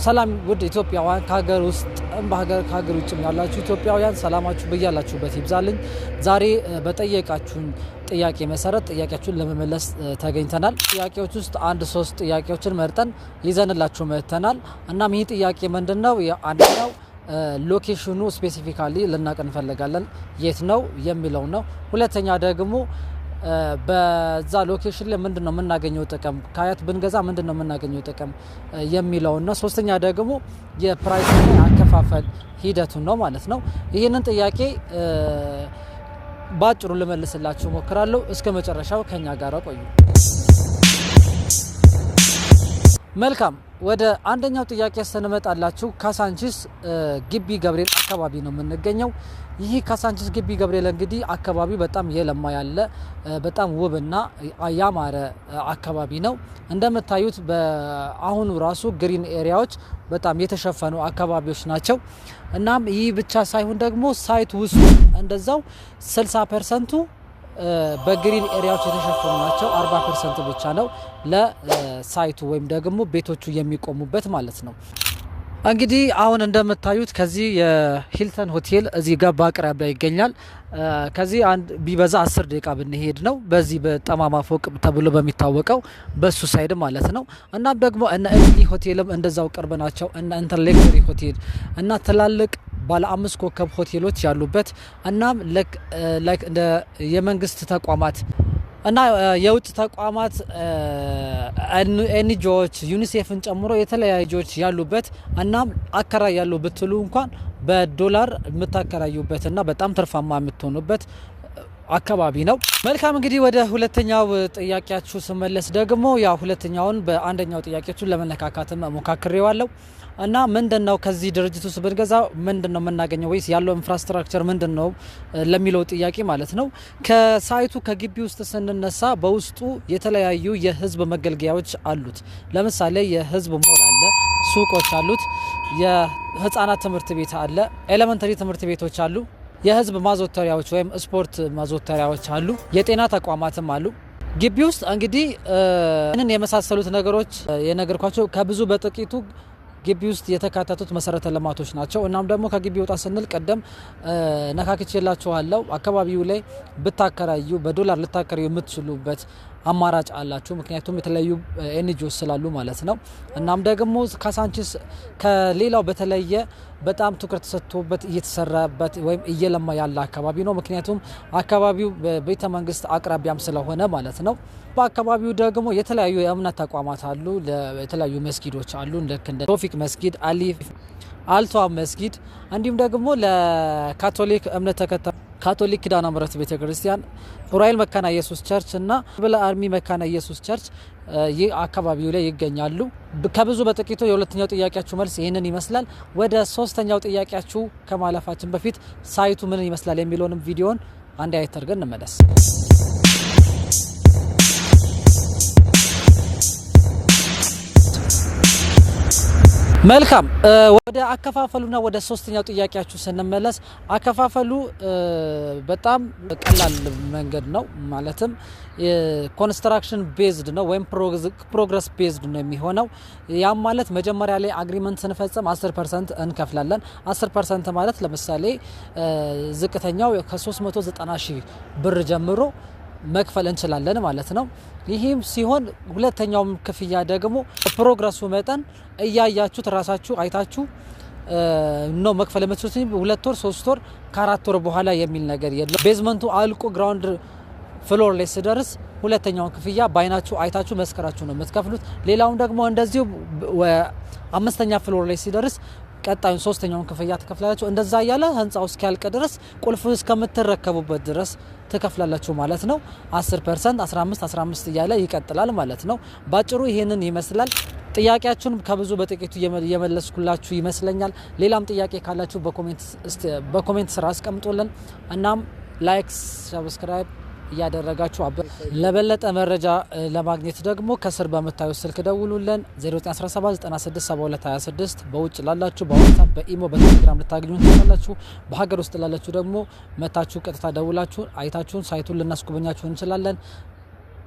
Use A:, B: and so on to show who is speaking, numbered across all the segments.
A: ሰላም ውድ ኢትዮጵያውያን ከሀገር ውስጥ ከሀገር ውጭም ያላችሁ ኢትዮጵያውያን ሰላማችሁ በያላችሁበት ይብዛልኝ። ዛሬ በጠየቃችሁን ጥያቄ መሰረት ጥያቄያችሁን ለመመለስ ተገኝተናል። ጥያቄዎች ውስጥ ሶስት ጥያቄዎችን መርጠን ይዘንላችሁ መጥተናል። እናም ይህ ጥያቄ ምንድነው? አንደኛው ሎኬሽኑ ስፔሲፊካሊ ልናውቅ እንፈልጋለን የት ነው የሚለው ነው። ሁለተኛ ደግሞ በዛ ሎኬሽን ላይ ምንድነው የምናገኘው ጥቅም፣ ከአያት ብንገዛ ምንድነው የምናገኘው ጥቅም የሚለው ነው። ሶስተኛ ደግሞ የፕራይስ እና አከፋፈል ሂደቱን ነው ማለት ነው። ይህንን ጥያቄ ባጭሩ ልመልስላችሁ ሞክራለሁ። እስከ መጨረሻው ከኛ ጋር ቆዩ። መልካም፣ ወደ አንደኛው ጥያቄ ስንመጣላችሁ ካሳንቺስ ግቢ ገብርኤል አካባቢ ነው የምንገኘው። ይህ ካሳንቺስ ግቢ ገብርኤል እንግዲህ አካባቢው በጣም የለማ ያለ በጣም ውብና ያማረ አካባቢ ነው። እንደምታዩት በአሁኑ ራሱ ግሪን ኤሪያዎች በጣም የተሸፈኑ አካባቢዎች ናቸው። እናም ይህ ብቻ ሳይሆን ደግሞ ሳይት ውስጥ እንደዛው 60% በግሪን ኤሪያዎች የተሸፈኑ ናቸው። 40% ብቻ ነው ለሳይቱ ወይም ደግሞ ቤቶቹ የሚቆሙበት ማለት ነው። እንግዲህ አሁን እንደምታዩት ከዚህ የሂልተን ሆቴል እዚህ ጋር በአቅራቢያ ይገኛል። ከዚህ አንድ ቢበዛ 10 ደቂቃ ብንሄድ ነው በዚህ በጠማማ ፎቅ ተብሎ በሚታወቀው በሱ ሳይድ ማለት ነው። እናም ደግሞ እነ ኤሊ ሆቴልም እንደዛው ቅርብ ናቸው። እነ ኢንተርሌክተሪ ሆቴል እና ትላልቅ ባለ 5 ኮከብ ሆቴሎች ያሉበት እናም እንደ የመንግስት ተቋማት እና የውጭ ተቋማት ኤንጂኦዎች ዩኒሴፍን ጨምሮ የተለያዩዎች ያሉበት እናም አከራይ ያለው ብትሉ እንኳን በዶላር የምታከራዩበትና በጣም ትርፋማ የምትሆኑበት አካባቢ ነው። መልካም፣ እንግዲህ ወደ ሁለተኛው ጥያቄያችሁ ስመለስ ደግሞ ሁለተኛውን በአንደኛው ጥያቄያችሁ ለመነካካት ሞካክሬዋለሁ እና ምንድነው ከዚህ ድርጅት ውስጥ ብንገዛ ምንድነው የምናገኘው ወይስ ያለው ኢንፍራስትራክቸር ምንድነው ለሚለው ጥያቄ ማለት ነው። ከሳይቱ ከግቢ ውስጥ ስንነሳ በውስጡ የተለያዩ የህዝብ መገልገያዎች አሉት። ለምሳሌ የህዝብ ሞል አለ፣ ሱቆች አሉት፣ የህፃናት ትምህርት ቤት አለ፣ ኤሌመንተሪ ትምህርት ቤቶች አሉ፣ የህዝብ ማዘውተሪያዎች ወይም ስፖርት ማዘውተሪያዎች አሉ፣ የጤና ተቋማትም አሉ። ግቢ ውስጥ እንግዲህ እነን የመሳሰሉት ነገሮች የነገርኳቸው ከብዙ በጥቂቱ ግቢ ውስጥ የተካተቱት መሰረተ ልማቶች ናቸው። እናም ደግሞ ከግቢ ወጣ ስንል ቀደም ነካክቼላችኋለሁ። አካባቢው ላይ ብታከራዩ በዶላር ልታከራዩ የምትችሉበት አማራጭ አላችሁ። ምክንያቱም የተለያዩ ኤንጂኦስ ስላሉ ማለት ነው። እናም ደግሞ ካሳንቺስ ከሌላው በተለየ በጣም ትኩረት ተሰጥቶበት እየተሰራበት ወይም እየለማ ያለ አካባቢ ነው። ምክንያቱም አካባቢው በቤተ መንግስት አቅራቢያም ስለሆነ ማለት ነው። በአካባቢው ደግሞ የተለያዩ የእምነት ተቋማት አሉ፣ የተለያዩ መስጊዶች አሉ። እንደ ቶፊቅ መስጊድ፣ አልቷ መስጊድ እንዲሁም ደግሞ ለካቶሊክ እምነት ተከታይ ካቶሊክ ኪዳነ ምሕረት ቤተክርስቲያን፣ ኡራኤል መካነ ኢየሱስ ቸርች እና ብላ አርሚ መካነ ኢየሱስ ቸርች ይህ አካባቢው ላይ ይገኛሉ። ከብዙ በጥቂቱ የሁለተኛው ጥያቄያችሁ መልስ ይህንን ይመስላል። ወደ ሶስተኛው ጥያቄያችሁ ከማለፋችን በፊት ሳይቱ ምን ይመስላል የሚለውንም ቪዲዮን አንድ አይነት አድርገን እንመለስ። መልካም፣ ወደ አከፋፈሉና ወደ ሶስተኛው ጥያቄያችሁ ስንመለስ አከፋፈሉ በጣም ቀላል መንገድ ነው። ማለትም ኮንስትራክሽን ቤዝድ ነው ወይም ፕሮግረስ ቤዝድ ነው የሚሆነው። ያም ማለት መጀመሪያ ላይ አግሪመንት ስንፈጽም 10% እንከፍላለን። 10% ማለት ለምሳሌ ዝቅተኛው ከ390 ሺህ ብር ጀምሮ መክፈል እንችላለን ማለት ነው። ይህም ሲሆን ሁለተኛው ክፍያ ደግሞ ፕሮግረሱ መጠን እያያችሁት ራሳችሁ አይታችሁ ነው መክፈል የምትችሉት። 2 ወር 3 ወር ከ4 ወር በኋላ የሚል ነገር የለም። ቤዝመንቱ አልቆ ግራውንድ ፍሎር ላይ ሲደርስ ሁለተኛውን ክፍያ ባይናችሁ አይታችሁ መስከራችሁ ነው የምትከፍሉት። ሌላውን ደግሞ እንደዚሁ አምስተኛ ፍሎር ላይ ሲደርስ ቀጣዩን ሶስተኛውን ክፍያ ትከፍላላችሁ። እንደዛ እያለ ህንጻው እስኪያልቅ ድረስ ቁልፉ እስከምትረከቡበት ድረስ ትከፍላላችሁ ማለት ነው። 10%፣ 15 እያለ ይቀጥላል ማለት ነው። ባጭሩ ይሄንን ይመስላል። ጥያቄያችሁን ከብዙ በጥቂቱ የመለስኩላችሁ ይመስለኛል። ሌላም ጥያቄ ካላችሁ በኮሜንት ስራ አስቀምጡልን። እናም ላይክ፣ ሰብስክራይብ እያደረጋችሁ ለበለጠ መረጃ ለማግኘት ደግሞ ከስር በመታየው ስልክ ደውሉልን 0917967226 በውጭ ላላችሁ በዋትስአፕ በኢሞ በቴሌግራም ልታገኙን ትችላላችሁ። በሀገር ውስጥ ላላችሁ ደግሞ መታችሁ ቀጥታ ደውላችሁ አይታችሁን ሳይቱን ልናስጎበኛችሁ እንችላለን።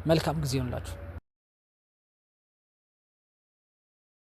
A: መልካም ጊዜ ይሁንላችሁ።